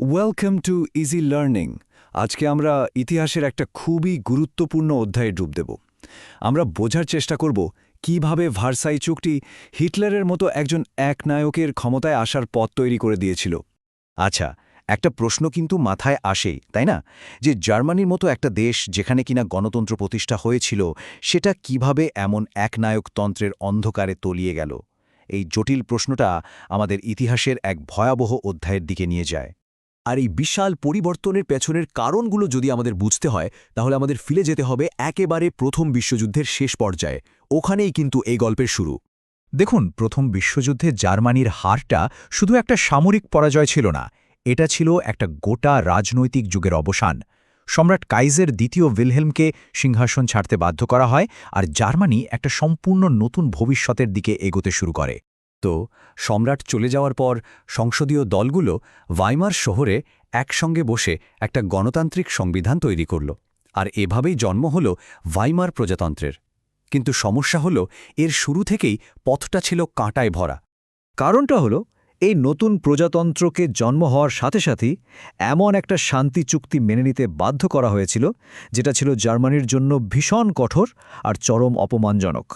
Welcome to easy learning. আজকে আমরা ইতিহাসের একটা খুবই গুরুত্বপূর্ণ অধ্যায়ে ডুব দেব। আমরা বোঝার চেষ্টা করব কিভাবে ভার্সাই চুক্তি হিটলারের মতো একজন একনায়কের ক্ষমতায় আসার পথ তৈরি করে দিয়েছিল। আচ্ছা, একটা প্রশ্ন কিন্তু মাথায় আসেই, তাই না? যে জার্মানির মতো একটা দেশ যেখানে কিনা গণতন্ত্র প্রতিষ্ঠা হয়েছিল, সেটা কিভাবে এমন একনায়কতন্ত্রের অন্ধকারে তলিয়ে গেল? এই জটিল প্রশ্নটা আমাদের ইতিহাসের এক ভয়াবহ অধ্যায়ের দিকে নিয়ে যায়। আর এই বিশাল পরিবর্তনের পেছনের কারণগুলো যদি আমাদের বুঝতে হয়, তাহলে আমাদের ফিরে যেতে হবে একেবারে প্রথম বিশ্বযুদ্ধের শেষ পর্যায়ে। ওখানেই কিন্তু এই গল্পের শুরু। দেখুন, প্রথম বিশ্বযুদ্ধে জার্মানির হারটা শুধু একটা সামরিক পরাজয় ছিল না, এটা ছিল একটা গোটা রাজনৈতিক যুগের অবসান। সম্রাট কাইজের দ্বিতীয় ভিলহেলমকে সিংহাসন ছাড়তে বাধ্য করা হয়, আর জার্মানি একটা সম্পূর্ণ নতুন ভবিষ্যতের দিকে এগোতে শুরু করে। তো সম্রাট চলে যাওয়ার পর সংসদীয় দলগুলো ভাইমার শহরে একসঙ্গে বসে একটা গণতান্ত্রিক সংবিধান তৈরি করল, আর এভাবেই জন্ম হল ভাইমার প্রজাতন্ত্রের। কিন্তু সমস্যা হল, এর শুরু থেকেই পথটা ছিল কাঁটায় ভরা। কারণটা হলো, এই নতুন প্রজাতন্ত্রকে জন্ম হওয়ার সাথে সাথেই এমন একটা শান্তি চুক্তি মেনে নিতে বাধ্য করা হয়েছিল, যেটা ছিল জার্মানির জন্য ভীষণ কঠোর আর চরম অপমানজনক।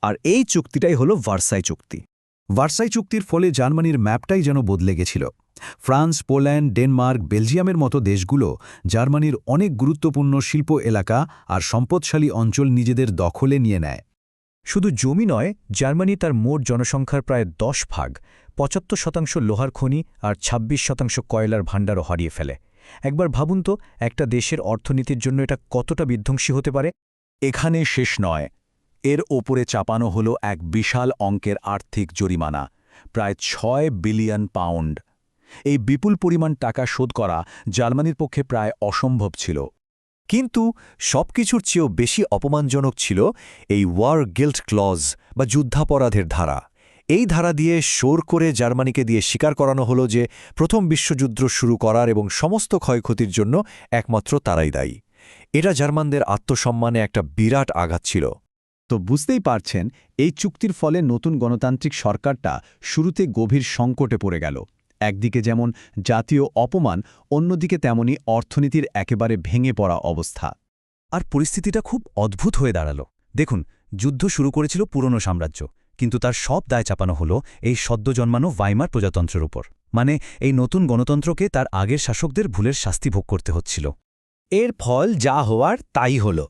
আর এই চুক্তিটাই হলো ভার্সাই চুক্তি। ভার্সাই চুক্তির ফলে জার্মানির ম্যাপটাই যেন বদলে গেছিল। ফ্রান্স, পোল্যান্ড, ডেনমার্ক, বেলজিয়ামের মতো দেশগুলো জার্মানির অনেক গুরুত্বপূর্ণ শিল্প এলাকা আর সম্পদশালী অঞ্চল নিজেদের দখলে নিয়ে নেয়। শুধু জমি নয়, জার্মানি তার মোট জনসংখ্যার প্রায় 10 ভাগ, 75% লোহার খনি আর 26% কয়লার ভাণ্ডারও হারিয়ে ফেলে। একবার ভাবুন তো, একটা দেশের অর্থনীতির জন্য এটা কতটা বিধ্বংসী হতে পারে। এখানে শেষ নয়, এর ওপরে চাপানো হলো এক বিশাল অঙ্কের আর্থিক জরিমানা, প্রায় 6 বিলিয়ন পাউন্ড। এই বিপুল পরিমাণ টাকা শোধ করা জার্মানির পক্ষে প্রায় অসম্ভব ছিল। কিন্তু সবকিছুর চেয়েও বেশি অপমানজনক ছিল এই ওয়ার গিল্ট ক্লজ বা যুদ্ধাপরাধের ধারা। এই ধারা দিয়ে শোর করে জার্মানিকে দিয়ে স্বীকার করানো হলো যে প্রথম বিশ্বযুদ্ধ শুরু করার এবং সমস্ত ক্ষয়ক্ষতির জন্য একমাত্র তারাই দায়ী। এটা জার্মানদের আত্মসম্মানে একটা বিরাট আঘাত ছিল। তো বুঝতেই পারছেন, এই চুক্তির ফলে নতুন গণতান্ত্রিক সরকারটা শুরুতে গভীর সংকটে পড়ে গেল। একদিকে যেমন জাতীয় অপমান, অন্যদিকে তেমনি অর্থনীতির একেবারে ভেঙে পড়া অবস্থা। আর পরিস্থিতিটা খুব অদ্ভুত হয়ে দাঁড়াল। দেখুন, যুদ্ধ শুরু করেছিল পুরনো সাম্রাজ্য, কিন্তু তার সব দায় চাপানো হলো এই সদ্য জন্মানো ভাইমার প্রজাতন্ত্রের উপর। মানে এই নতুন গণতন্ত্রকে তার আগের শাসকদের ভুলের শাস্তি ভোগ করতে হচ্ছিল। এর ফল যা হওয়ার তাই হল।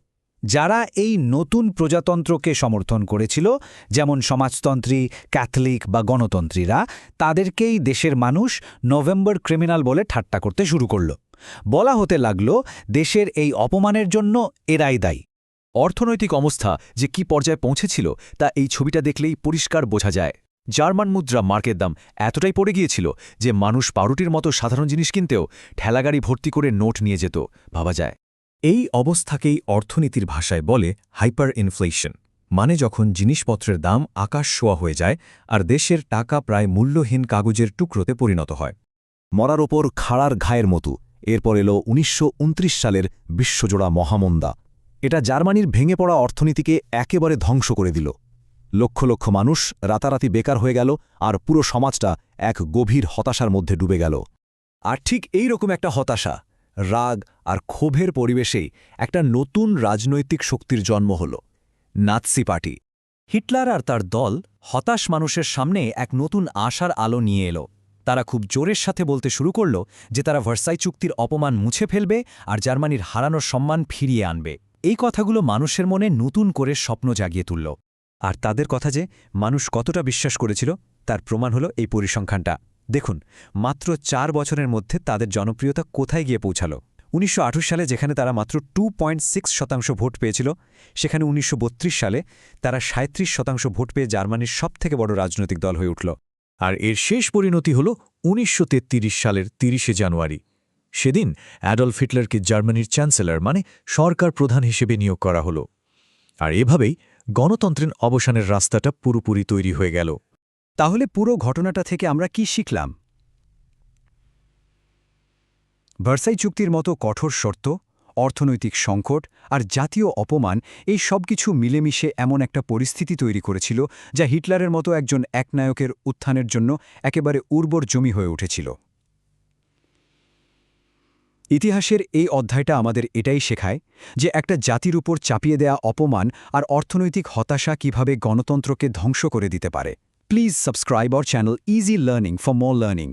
যারা এই নতুন প্রজাতন্ত্রকে সমর্থন করেছিল, যেমন সমাজতন্ত্রী, ক্যাথলিক বা গণতন্ত্রীরা, তাদেরকেই দেশের মানুষ নভেম্বর ক্রিমিনাল বলে ঠাট্টা করতে শুরু করল। বলা হতে লাগল, দেশের এই অপমানের জন্য এরাই দায়ী। অর্থনৈতিক অবস্থা যে কি পর্যায়ে পৌঁছেছিল তা এই ছবিটা দেখলেই পরিষ্কার বোঝা যায়। জার্মান মুদ্রা মার্কের দাম এতটাই পড়ে গিয়েছিল যে মানুষ পাউরুটির মতো সাধারণ জিনিস কিনতেও ঠেলাগাড়ি ভর্তি করে নোট নিয়ে যেত, ভাবা যায়। এই অবস্থাকেই অর্থনীতির ভাষায় বলে হাইপার ইনফ্লেশন। মানে যখন জিনিসপত্রের দাম আকাশ ছোঁয়া হয়ে যায় আর দেশের টাকা প্রায় মূল্যহীন কাগজের টুকরোতে পরিণত হয়। মরার ওপর খাড়ার ঘায়ের মতো এরপর এলো ১৯২৯ সালের বিশ্বজোড়া মহামন্দা। এটা জার্মানির ভেঙে পড়া অর্থনীতিকে একেবারে ধ্বংস করে দিল। লক্ষ লক্ষ মানুষ রাতারাতি বেকার হয়ে গেল, আর পুরো সমাজটা এক গভীর হতাশার মধ্যে ডুবে গেল। আর ঠিক এই রকম একটা হতাশা, রাগ আর ক্ষোভের পরিবেশেই একটা নতুন রাজনৈতিক শক্তির জন্ম হল, নাৎসি পার্টি। হিটলার আর তার দল হতাশ মানুষের সামনে এক নতুন আশার আলো নিয়ে এলো। তারা খুব জোরের সাথে বলতে শুরু করল যে তারা ভার্সাই চুক্তির অপমান মুছে ফেলবে আর জার্মানির হারানোর সম্মান ফিরিয়ে আনবে। এই কথাগুলো মানুষের মনে নতুন করে স্বপ্ন জাগিয়ে তুলল। আর তাদের কথা যে মানুষ কতটা বিশ্বাস করেছিল তার প্রমাণ হলো এই পরিসংখ্যানটা। দেখুন, মাত্র 4 বছরের মধ্যে তাদের জনপ্রিয়তা কোথায় গিয়ে পৌঁছাল। ১৯২৮ সালে যেখানে তারা মাত্র 2.6% ভোট পেয়েছিল, সেখানে ১৯৩২ সালে তারা ৩৭% ভোট পেয়ে জার্মানির সবথেকে বড় রাজনৈতিক দল হয়ে উঠল। আর এর শেষ পরিণতি হল ১৯৩৩ সালের ৩০শে জানুয়ারি। সেদিন অ্যাডলফ হিটলারকে জার্মানির চ্যান্সেলর মানে সরকার প্রধান হিসেবে নিয়োগ করা হল। আর এভাবেই গণতন্ত্রের অবসানের রাস্তাটা পুরোপুরি তৈরি হয়ে গেল। তাহলে পুরো ঘটনাটা থেকে আমরা কি শিখলাম? ভার্সাই চুক্তির মতো কঠোর শর্ত, অর্থনৈতিক সংকট আর জাতীয় অপমান, এই সব কিছু মিলেমিশে এমন একটা পরিস্থিতি তৈরি করেছিল যা হিটলারের মতো একজন একনায়কের উত্থানের জন্য একেবারে উর্বর জমি হয়ে উঠেছিল। ইতিহাসের এই অধ্যায়টা আমাদের এটাই শেখায় যে একটা জাতির উপর চাপিয়ে দেয়া অপমান আর অর্থনৈতিক হতাশা কিভাবে গণতন্ত্রকে ধ্বংস করে দিতে পারে। Please subscribe our channel easy learning for more learning.